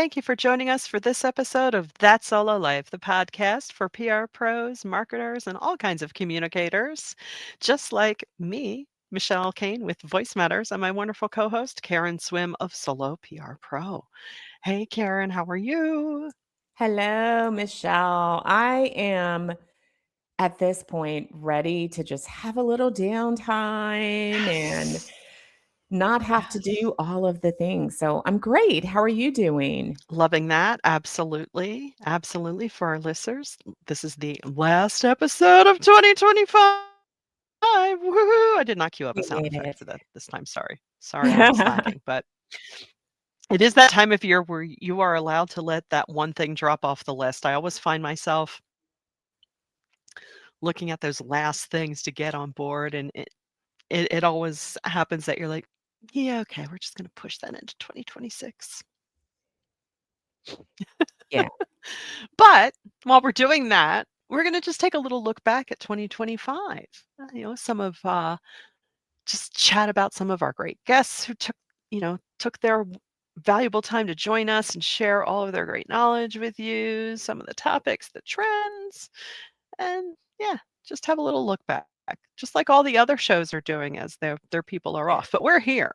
thank you for joining us for this episode of That Solo Life, the podcast for PR pros, marketers, and all kinds of communicators, just like me, Michelle Kane with Voice Matters, and my wonderful co host, Karen Swim of Solo PR Pro. Hey, Karen, how are you? Hello, Michelle. I am at this point ready to just have a little downtime and Yes. not have to Yes. do all of the things. So I'm great. How are you doing? Loving that. Absolutely. Absolutely. For our listeners, this is the last episode of 2025. Woohoo! I did not queue up a We sound made effect it. for that this time. Sorry. Sorry, I'm slacking, but it is that time of year where you are allowed to let that one thing drop off the list. I always find myself looking at those last things to get on board, and it always happens that you're like, "Yeah, okay, we're just gonna push that into 2026." Yeah. But while we're doing that, we're gonna just take a little look back at 2025. Some of just chat about some of our great guests who took their valuable time to join us and share all of their great knowledge with you, some of the topics, the trends, and yeah, just have a little look back, just like all the other shows are doing as their people are off. But we're here.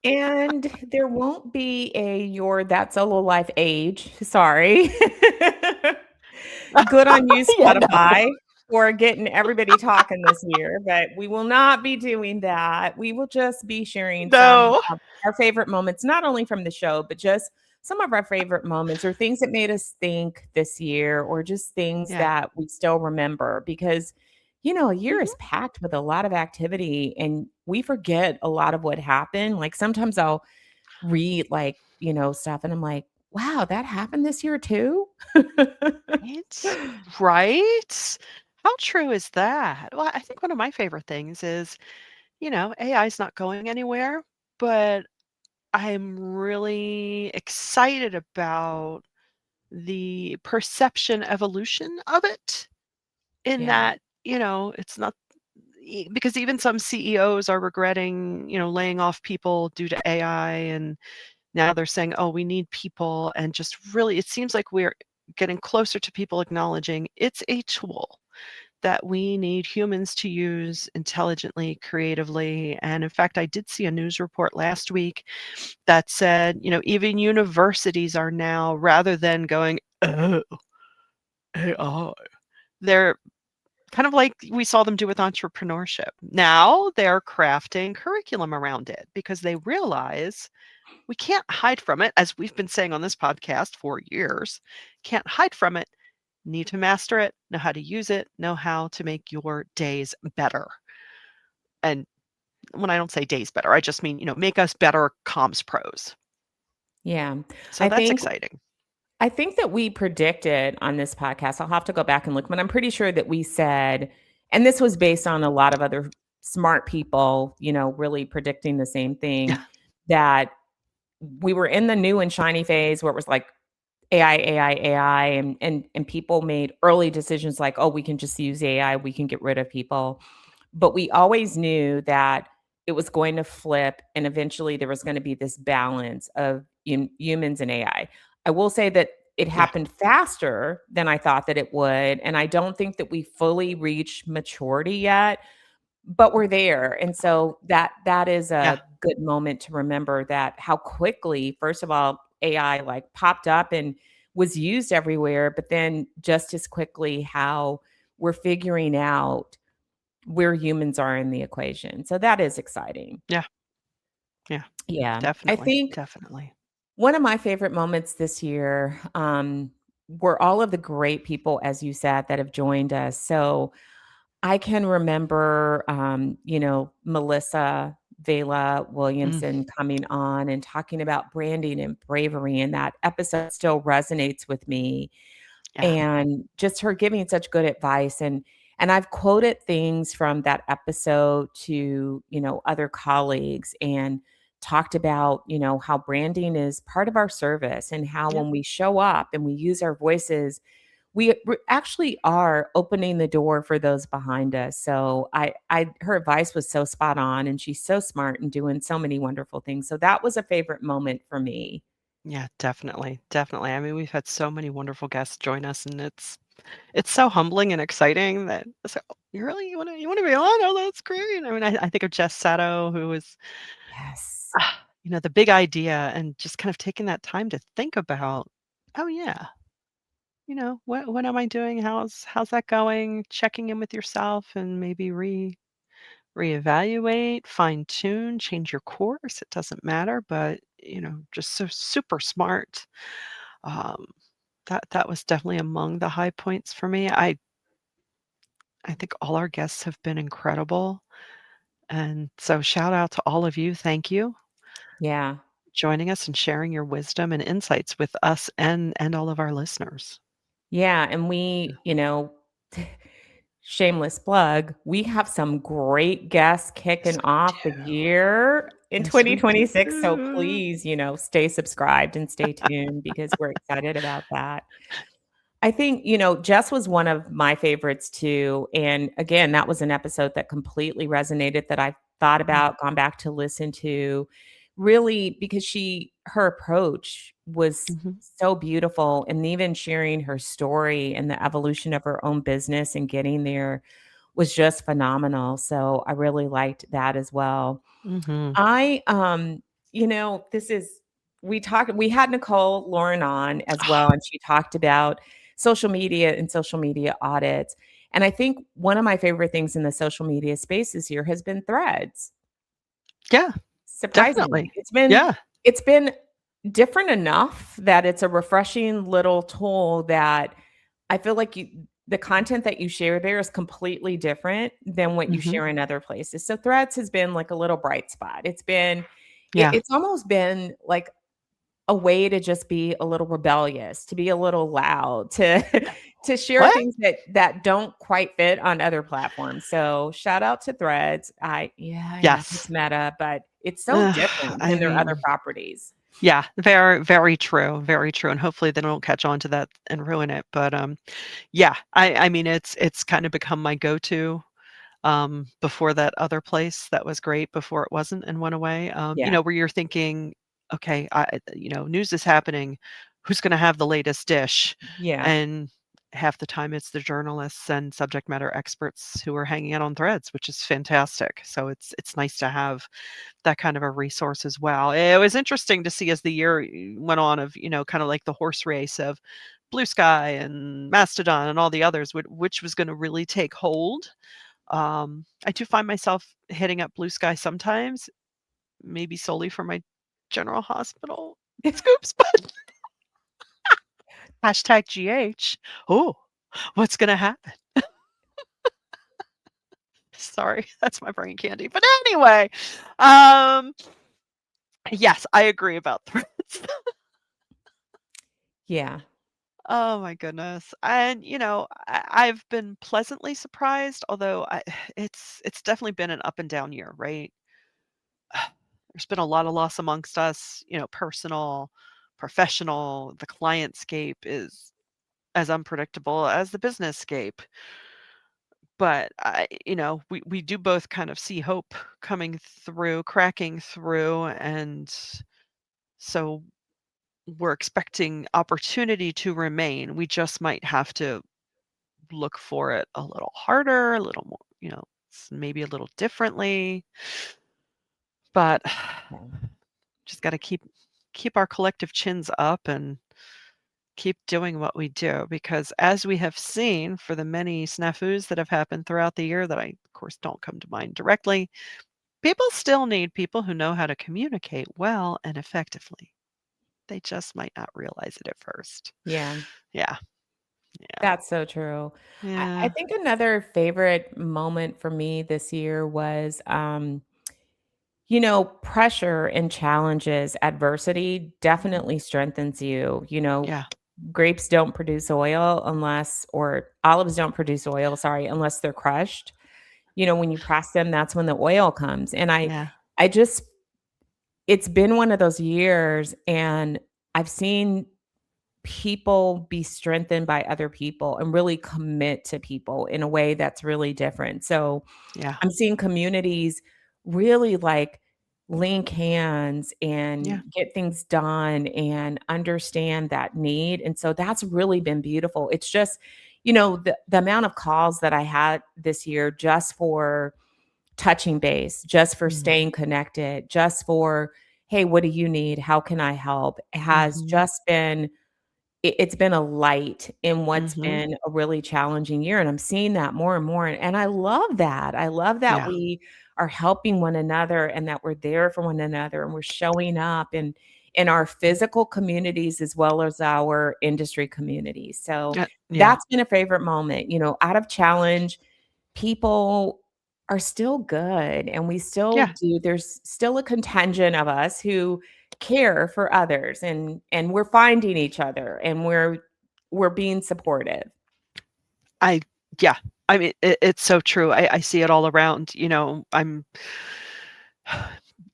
And there won't be a your that solo life age. Sorry. Good on you, Yeah, no. Spotify, for getting everybody talking this year, but we will not be doing that. We will just be sharing some No. of our favorite moments, not only from the show, but just some of our favorite moments or things that made us think this year or just things Yeah. that we still remember because a year is Mhm. packed with a lot of activity and we forget a lot of what happened. Like sometimes I'll read stuff and I'm like, wow, that happened this year too. Right? Right? How true is that? Well, I think one of my favorite things is, AI is not going anywhere, but I'm really excited about the perception evolution of it in Yeah. that, it's not because even some CEOs are regretting, laying off people due to AI, and now they're saying, "Oh, we need people," and just really it seems like we're getting closer to people acknowledging it's a tool that we need humans to use intelligently, creatively. And in fact, I did see a news report last week that said, even universities are now, rather than going, "Oh, AI," they're kind of like we saw them do with entrepreneurship. Now they're crafting curriculum around it because they realize we can't hide from it, as we've been saying on this podcast for years. Can't hide from it. Need to master it, know how to use it, know how to make your days better. And when I don't say days better, I just mean, make us better comms pros. Yeah. So I that's think exciting. I think that we predicted on this podcast, I'll have to go back and look, but I'm pretty sure that we said, and this was based on a lot of other smart people, really predicting the same Yeah. thing, that we were in the new and shiny phase where it was like AI, AI, AI, and people made early decisions like, oh, we can just use AI, we can get rid of people. But we always knew that it was going to flip and eventually there was going to be this balance of humans and AI. I will say that it Yeah. happened faster than I thought that it would. And I don't think that we fully reached maturity yet, but we're there. And so that is Yeah. a good moment to remember that how quickly, first of all, AI like popped up and was used everywhere, but then just as quickly how we're figuring out where humans are in the equation. So that is exciting. Yeah. Yeah. Yeah. I Definitely. think Definitely. one of my favorite moments this year were all of the great people, as you said, that have joined us. So I can remember, Melissa Vela Mm, Williamson coming on and talking about branding and bravery, and that episode still resonates with me. yeah. And just her giving such good advice, and I've quoted things from that episode to, other colleagues and talked about, how branding is part of our service and how Yeah. when we show up and we use our voices, we actually are opening the door for those behind us. So I her advice was so spot on and she's so smart and doing so many wonderful things. So that was a favorite moment for me. Yeah, definitely, definitely. I mean, we've had so many wonderful guests join us, and it's so humbling and exciting that it's like, "Oh, you really you wanna be on? Oh, that's great." I mean, I think of Jess Sato, who was, Yes. the big idea and just kind of taking that time to think about, "Oh, yeah, what am I doing? How's that going?" Checking in with yourself and maybe reevaluate, fine tune, change your course. It doesn't matter, but just so super smart. Um, that was definitely among the high points for me. I think all our guests have been incredible, and so shout out to all of you. Thank you Yeah. for joining us and sharing your wisdom and insights with us and all of our listeners. Yeah, and we, shameless plug, we have some great guests Yes, kicking we off the do. year in Yes, we 2026, so do. please, stay subscribed and stay tuned because we're excited about that. I think, Jess was one of my favorites too, and again, that was an episode that completely resonated that I thought Mm, about, gone back to listen to, really because her approach was mhm, so beautiful, and even sharing her story and the evolution of her own business and getting there was just phenomenal, so I really liked that as well. mhm. I, this is we had Nicole Lauren on as well, and she talked about social media and social media audits. And I think one of my favorite things in the social media space this year has been Threads. Yeah, Surprisingly, definitely. Yeah. it's been different enough that it's a refreshing little tool that I feel like the content that you share there is completely different than what you Mhm. share in other places. So Threads has been like a little bright spot. Yeah. It's almost been like a way to just be a little rebellious, to be a little loud, to to share What? things that don't quite fit on other platforms. So shout out to Threads. I know it's Yes. meta, but it's so Ugh, different I than their other mean, properties. yeah, very, very true, and hopefully they don't catch on to that and ruin it, but, yeah, I mean, it's kinda become my go-to, before that other place that was great before it wasn't and went away, Yeah. where you're thinking, "Okay, news is happening, who's gonna have the latest dish?" Yeah. And half the time it's the journalists and subject matter experts who are hanging out on Threads, which is fantastic, so it's nice to have that kind of a resource as well. It was interesting to see as the year went on of, kind of like the horse race of Blue Sky and Mastodon and all the others, which was going to really take hold. I do find myself hitting up Blue Sky sometimes, maybe solely for my general hospital scoops, but hashtag GH. Oh, what's going to happen? Sorry, that's my brain candy. But anyway, um, yes, I agree about threats. Yeah. Oh my goodness. And I've been pleasantly surprised, although it's definitely been an up and down year, right? There's been a lot of loss amongst us, personal, professional. The client scape is as unpredictable as the business scape. But we do both kind of see hope coming through, cracking through, and so we're expecting opportunity to remain. We just might have to look for it a little harder, a little more, maybe a little differently, but Yeah. just got to keep our collective chins up and keep doing what we do because as we have seen for the many snafus that have happened throughout the year that I of course don't come to mind directly, people still need people who know how to communicate well and effectively. They just might not realize it at first. Yeah. Yeah. Yeah. That's so true. I Yeah. think another favorite moment for me this year was, pressure and challenges, adversity Mhm. definitely strengthens you. Yeah. Grapes don't produce oil or olives don't produce oil, sorry, unless they're crushed. When you press them, that's when the oil comes. And Yeah. I just, it's been one of those years, and I've seen people be strengthened by other people and really commit to people in a way that's really different. So Yeah. I'm seeing communities really like link hands Yeah. and get things done and understand that need. And so that's really been beautiful. It's just, the amount of calls that I had this year just for touching base, just for Mm. staying connected, just for, hey, what do you need? How can I help? Has Mhm. just been it's been a light in what's Mhm. been a really challenging year, and I'm seeing that more and more, and I love that. I love that Yeah. we are helping one another and that we're there for one another and we're showing up in our physical communities as well as our industry communities. So Yeah. that's been a favorite moment. Out of challenge, people are still good and we still Yeah. do there's still a contingent of us who care for others and we're finding each other and we're being supportive. I yeah. I mean, it's so true. I see it all around, I'm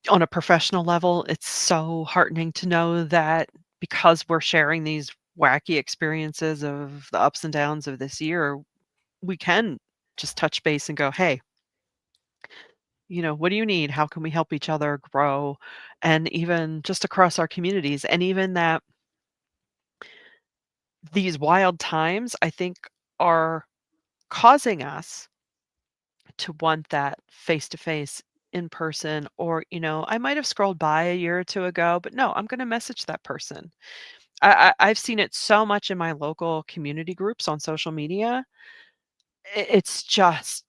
on a professional level, it's so heartening to know that because we're sharing these wacky experiences of the ups and downs of this year, we can just touch base and go, "Hey, what do you need? How can we help each other grow?" And even just across our communities, and even that these wild times, I think, are causing us to want that face to face in person, or I might have scrolled by a year or two ago, but no, I'm going to message that person. I've seen it so much in my local community groups on social media. It's just,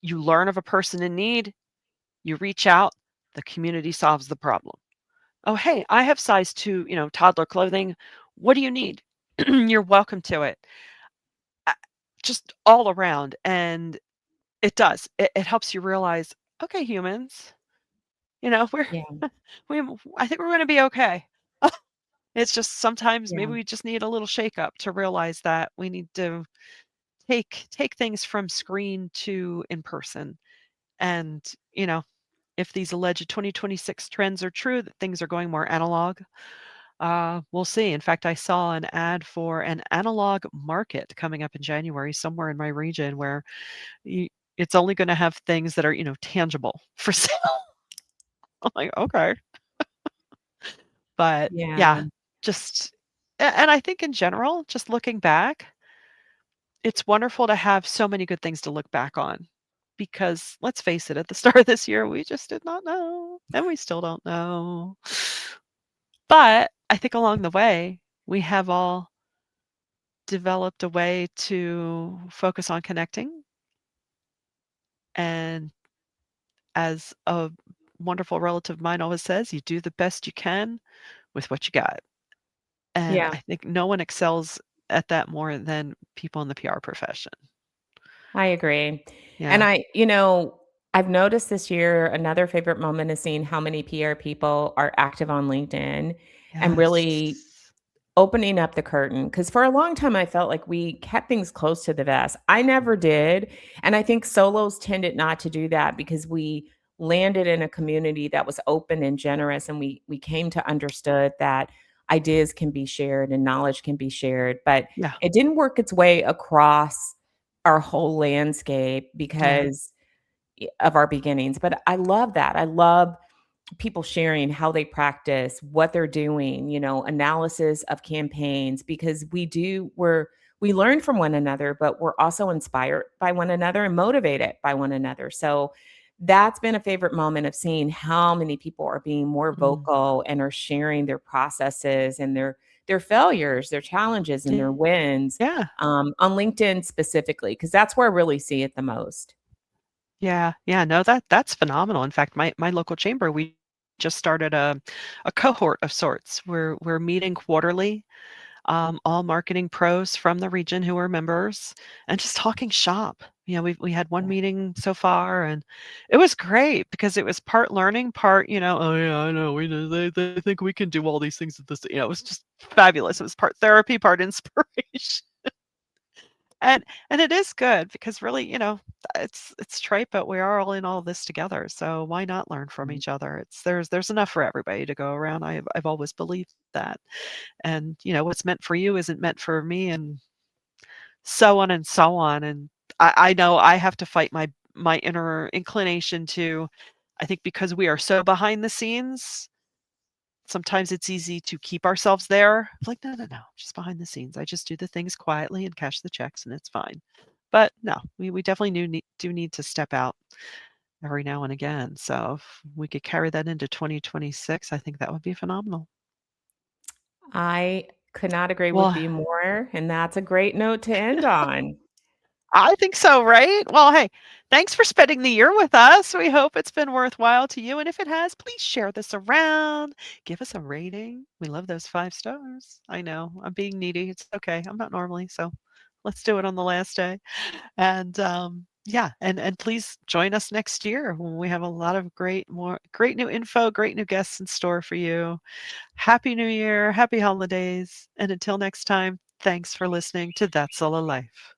you learn of a person in need, you reach out, the community solves the problem. Oh, hey, I have size 2, toddler clothing, what do you need? You're welcome to it. Uh, just all around, and it does. It helps you realize, okay, humans, we're Yeah. we I think we're gonna be okay. It's just sometimes maybe Yeah. we just need a little shake up to realize that we need to take things from screen to in person. And, if these alleged 2026 trends are true, that things are going more analog, we'll see. In fact, I saw an ad for an analog market coming up in January somewhere in my region where you it's only gonna have things that are, tangible for sale. I'm like, "Okay." But, Yeah. yeah, just and I think in general, just looking back, it's wonderful to have so many good things to look back on, because let's face it, at the start of this year, we just did not know, and we still don't know. But I think along the way, we have all developed a way to focus on connecting, and as a wonderful relative of mine always says, "You do the best you can with what you got." And Yeah. I think no one excels at that more than people in the PR profession. I agree. And Yeah. I've noticed this year another favorite moment is seeing how many PR people are active on LinkedIn and really Yes. opening up the curtain, because for a long time, I felt like we kept things close to the vest. I never did, and I think solos tended not to do that because we landed in a community that was open and generous, and we came to understood that ideas can be shared and knowledge can be shared, but Yeah. it didn't work its way across our whole landscape Yeah. because of our beginnings, but I love that. I love people sharing how they practice, what they're doing, analysis of campaigns, because we learn from one another, but we're also inspired by one another and motivated by one another. So that's been a favorite moment of seeing how many people are being more Mm. vocal and are sharing their processes and their failures, their challenges, and their wins Yeah. on LinkedIn specifically, because that's where I really see it the most. Yeah. Yeah. No, that's phenomenal. In fact, my local chamber, we just started a cohort of sorts. We're meeting quarterly, all marketing pros from the region who are members, and just talking shop. We had one Yeah. meeting so far, and it was great because it was part learning, part, oh yeah, I know they think we can do all these things at this. It was just fabulous. It was part therapy, part inspiration. And it is good because really, it's trite, but we are all in all this together. So why not learn from Mhm. each other? There's enough for everybody to go around. I've always believed that. And what's meant for you isn't meant for me, and so on and so on. And I know I have to fight my inner inclination to, I think because we are so behind the scenes, sometimes it's easy to keep ourselves there. Like, no, no, no, just behind the scenes. I just do the things quietly and cash the checks, and it's fine. But no, we definitely do need to step out every now and again. So if we could carry that into 2026, I think that would be phenomenal. I could not agree with Well, you more, and that's a great note to end on. I think so, right? Well, hey, thanks for spending the year with us. We hope it's been worthwhile to you. And if it has, please share this around. Give us a rating. We love those 5 stars. I know I'm being needy. It's okay. I'm not normally, so let's do it on the last day. And yeah, and please join us next year when we have a lot of great new info, great new guests in store for you. Happy New Year, happy holidays, and until next time, thanks for listening to That's All a Life.